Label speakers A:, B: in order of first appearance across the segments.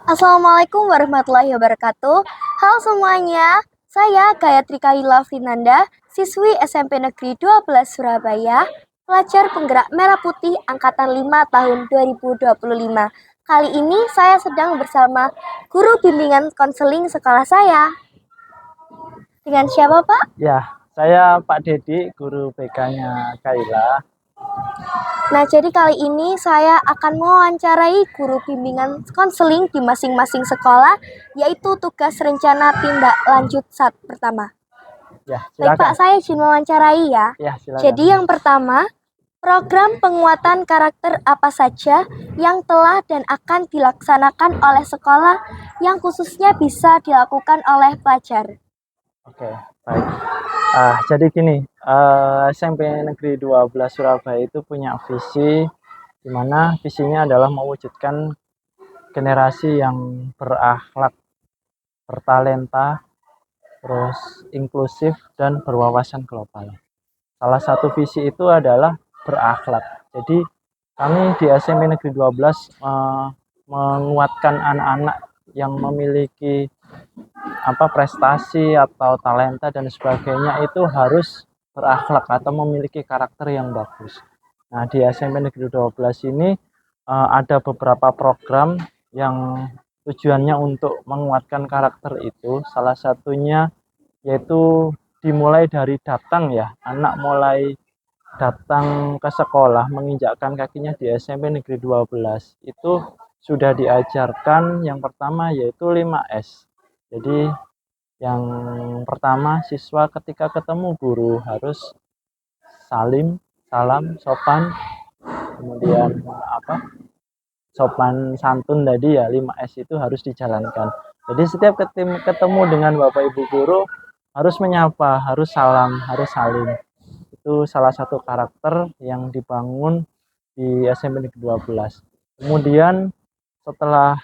A: Assalamualaikum warahmatullahi wabarakatuh. Halo semuanya, saya Gayatri Kaila Finanda, siswi SMP Negeri 12 Surabaya, pelajar penggerak Merah Putih Angkatan 5 tahun 2025. Kali ini saya sedang bersama guru bimbingan konseling sekolah saya. Dengan siapa, Pak?
B: Ya, saya Pak Dedi, guru BK-nya Kaila.
A: Nah, jadi kali ini saya akan mewawancarai guru bimbingan konseling di masing-masing sekolah, yaitu tugas rencana tindak lanjut saat pertama.
B: Ya,
A: Baik Pak,
B: silakan.
A: saya izin mewawancarai ya.
B: Ya, silakan.
A: Jadi yang pertama, program penguatan karakter apa saja yang telah dan akan dilaksanakan oleh sekolah yang khususnya bisa dilakukan oleh pelajar.
B: Oke, baik. Jadi gini, SMP Negeri 12 Surabaya itu punya visi, di mana visinya adalah mewujudkan generasi yang berakhlak, bertalenta, terus inklusif dan berwawasan global. Salah satu visi itu adalah berakhlak. Jadi kami di SMP Negeri 12 menguatkan anak-anak yang memiliki prestasi atau talenta dan sebagainya itu harus berakhlak atau memiliki karakter yang bagus. Nah, di SMP Negeri 12 ini ada beberapa program yang tujuannya untuk menguatkan karakter itu. Salah satunya yaitu dimulai dari datang ya, anak mulai datang ke sekolah menginjakkan kakinya di SMP Negeri 12 itu sudah diajarkan yang pertama yaitu 5S. Jadi yang pertama, siswa ketika ketemu guru harus salam, sopan, kemudian sopan santun tadi ya, 5S itu harus dijalankan. Jadi setiap ketemu dengan Bapak Ibu guru harus menyapa, harus salam, harus salim. Itu salah satu karakter yang dibangun di SMP Negeri 12. Kemudian setelah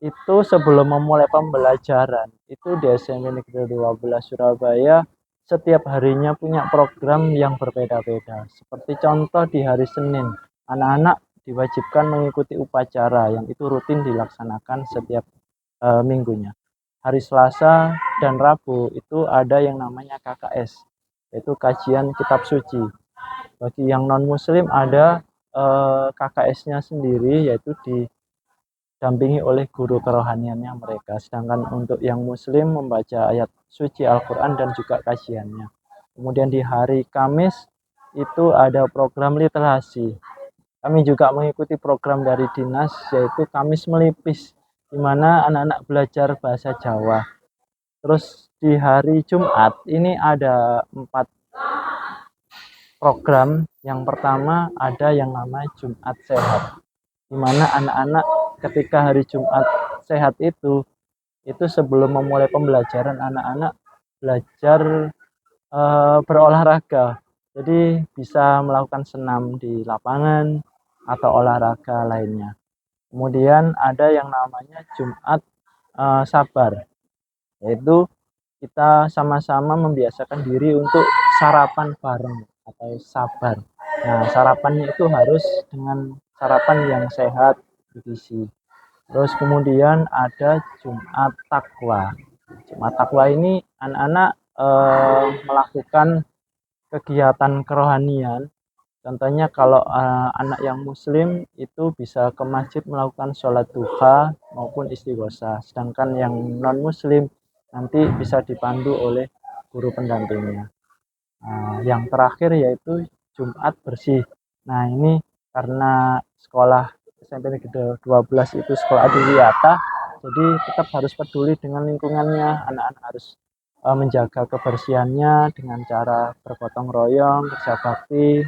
B: itu sebelum memulai pembelajaran itu di SMP Negeri 12 Surabaya setiap harinya punya program yang berbeda-beda. Seperti contoh di hari Senin, anak-anak diwajibkan mengikuti upacara yang itu rutin dilaksanakan setiap minggunya. Hari Selasa dan Rabu itu ada yang namanya KKS, yaitu kajian kitab suci. Bagi yang non muslim ada KKS-nya sendiri, yaitu didampingi oleh guru kerohaniannya mereka. Sedangkan untuk yang muslim membaca ayat suci Al-Quran dan juga kajiannya. Kemudian di hari Kamis itu ada program literasi. Kami juga mengikuti program dari dinas yaitu Kamis Melipis, di mana anak-anak belajar bahasa Jawa. Terus di hari Jumat ini ada 4 program. Yang pertama ada yang namanya Jumat Sehat, di mana anak-anak ketika hari Jumat Sehat itu sebelum memulai pembelajaran anak-anak belajar berolahraga. Jadi bisa melakukan senam di lapangan atau olahraga lainnya. Kemudian ada yang namanya Jumat Sabar, yaitu kita sama-sama membiasakan diri untuk sarapan bareng atau sabar. Nah, sarapannya itu harus dengan sarapan yang sehat, bergizi. Terus kemudian ada Jumat Takwa. Jumat Takwa ini anak-anak melakukan kegiatan kerohanian. Contohnya kalau anak yang muslim itu bisa ke masjid melakukan sholat duha maupun istighosah. Sedangkan yang non muslim nanti bisa dipandu oleh guru pendampingnya. Yang terakhir yaitu Jumat bersih. Nah, ini karena sekolah SMP Negeri 12 itu sekolah adiwiyata, jadi tetap harus peduli dengan lingkungannya. Anak-anak harus menjaga kebersihannya dengan cara bergotong royong, kerja bakti,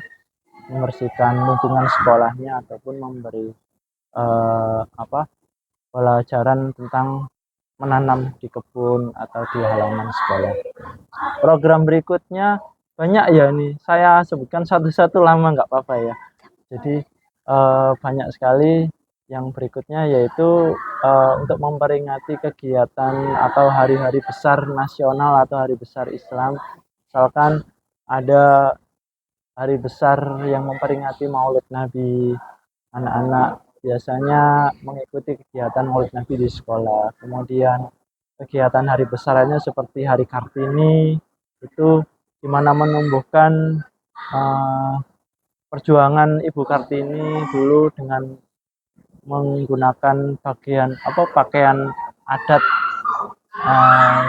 B: membersihkan lingkungan sekolahnya ataupun memberi pelajaran tentang menanam di kebun atau di halaman sekolah. Program berikutnya banyak ya, nih saya sebutkan satu-satu lama nggak apa-apa ya. Jadi banyak sekali. Yang berikutnya yaitu untuk memperingati kegiatan atau hari-hari besar nasional atau hari besar Islam. Misalkan ada hari besar yang memperingati Maulid Nabi, anak-anak biasanya mengikuti kegiatan Maulid Nabi di sekolah. Kemudian kegiatan hari besarnya seperti Hari Kartini, itu di mana menumbuhkan eh, perjuangan Ibu Kartini dulu dengan menggunakan pakaian adat eh,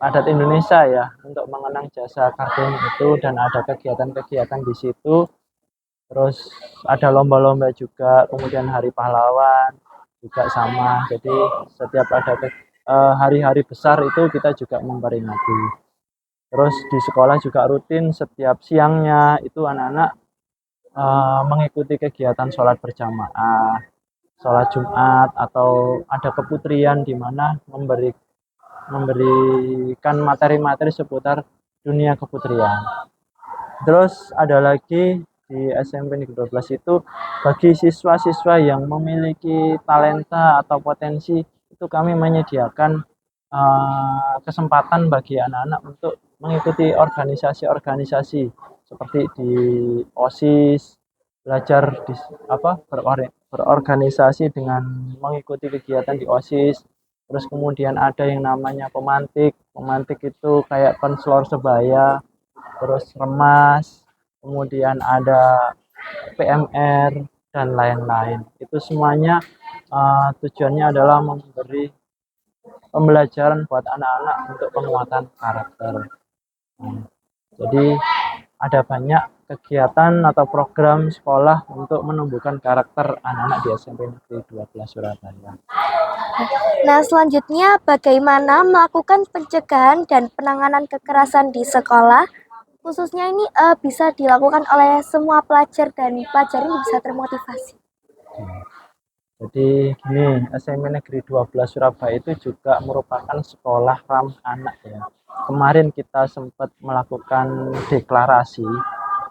B: adat Indonesia ya untuk mengenang jasa Kartini itu, dan ada kegiatan-kegiatan di situ. Terus ada lomba-lomba juga, kemudian Hari Pahlawan juga sama. Jadi setiap ada hari-hari besar itu kita juga memperingati. Terus di sekolah juga rutin setiap siangnya itu anak-anak mengikuti kegiatan sholat berjamaah, sholat Jumat, atau ada keputrian di mana memberikan materi-materi seputar dunia keputrian. Terus ada lagi di SMP Negeri 12 itu, bagi siswa-siswa yang memiliki talenta atau potensi, itu kami menyediakan kesempatan bagi anak-anak untuk mengikuti organisasi-organisasi seperti di OSIS, belajar di berorganisasi dengan mengikuti kegiatan di OSIS. Terus kemudian ada yang namanya pemantik. Pemantik itu kayak konselor sebaya, terus remas, kemudian ada PMR dan lain-lain. Itu semuanya tujuannya adalah memberi pembelajaran buat anak-anak untuk penguatan karakter. Hmm. Jadi ada banyak kegiatan atau program sekolah untuk menumbuhkan karakter anak-anak di SMP Negeri 12 Surabaya.
A: Nah, selanjutnya bagaimana melakukan pencegahan dan penanganan kekerasan di sekolah? Khususnya ini bisa dilakukan oleh semua pelajar dan pelajar ini bisa termotivasi.
B: Jadi gini, SMP Negeri 12 Surabaya itu juga merupakan sekolah ramah anak ya. Kemarin kita sempat melakukan deklarasi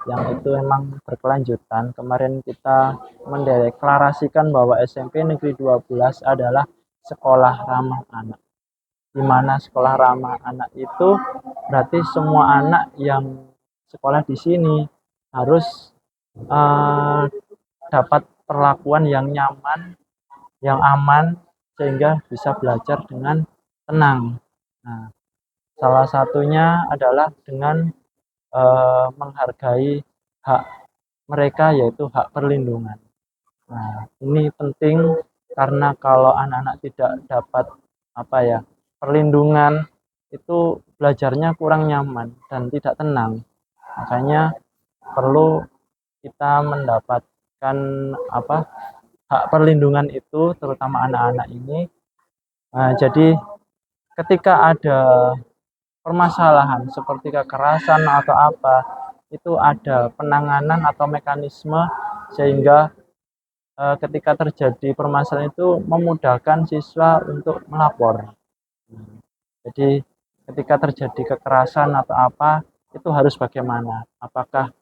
B: yang itu memang berkelanjutan. Kemarin kita mendeklarasikan bahwa SMP Negeri 12 adalah sekolah ramah anak. Di mana sekolah ramah anak itu berarti semua anak yang sekolah di sini harus eh, dapat perlakuan yang nyaman, yang aman, sehingga bisa belajar dengan tenang. Nah, salah satunya adalah dengan menghargai hak mereka, yaitu hak perlindungan. Nah, ini penting karena kalau anak-anak tidak dapat perlindungan, itu belajarnya kurang nyaman dan tidak tenang. Makanya perlu kita mendapatkan hak perlindungan itu, terutama anak-anak ini. Nah, jadi ketika ada permasalahan seperti kekerasan atau apa, itu ada penanganan atau mekanisme sehingga ketika terjadi permasalahan itu memudahkan siswa untuk melapor. Jadi ketika terjadi kekerasan atau apa, itu harus bagaimana? Apakah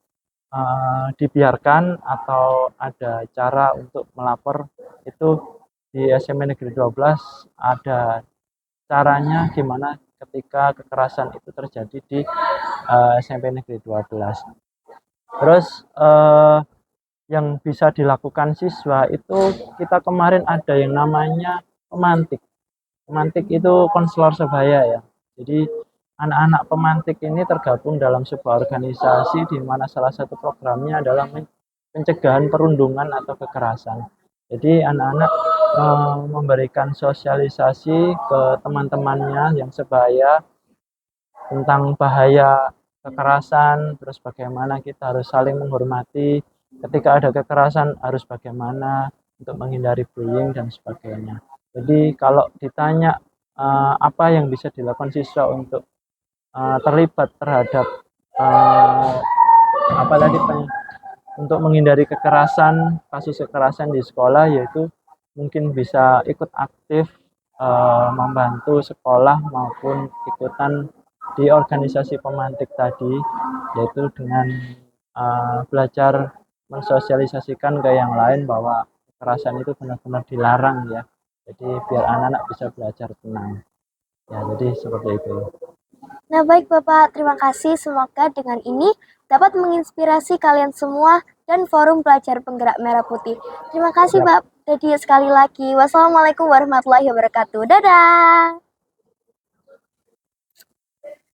B: dibiarkan atau ada cara untuk melapor? Itu di SMP Negeri 12 ada caranya gimana ketika kekerasan itu terjadi di SMP Negeri 12. Terus yang bisa dilakukan siswa itu, kita kemarin ada yang namanya pemantik. Pemantik itu konselor sebaya ya. Jadi anak-anak pemantik ini tergabung dalam sebuah organisasi di mana salah satu programnya adalah pencegahan perundungan atau kekerasan. Jadi anak-anak memberikan sosialisasi ke teman-temannya yang sebaya tentang bahaya kekerasan, terus bagaimana kita harus saling menghormati, ketika ada kekerasan harus bagaimana untuk menghindari bullying dan sebagainya. Jadi kalau ditanya apa yang bisa dilakukan siswa untuk terlibat terhadap uh, apa tadi untuk menghindari kekerasan, kasus kekerasan di sekolah, yaitu mungkin bisa ikut aktif membantu sekolah maupun ikutan di organisasi pemantik tadi, yaitu dengan belajar mensosialisasikan ke yang lain bahwa kekerasan itu benar-benar dilarang ya. Jadi biar anak-anak bisa belajar tenang. Ya, jadi seperti itu.
A: Nah, baik Bapak, terima kasih. Semoga dengan ini dapat menginspirasi kalian semua dan Forum Pelajar Penggerak Merah Putih. Terima kasih
B: Siap.
A: Pak Dedi sekali lagi. Wassalamualaikum warahmatullahi wabarakatuh. Dadah.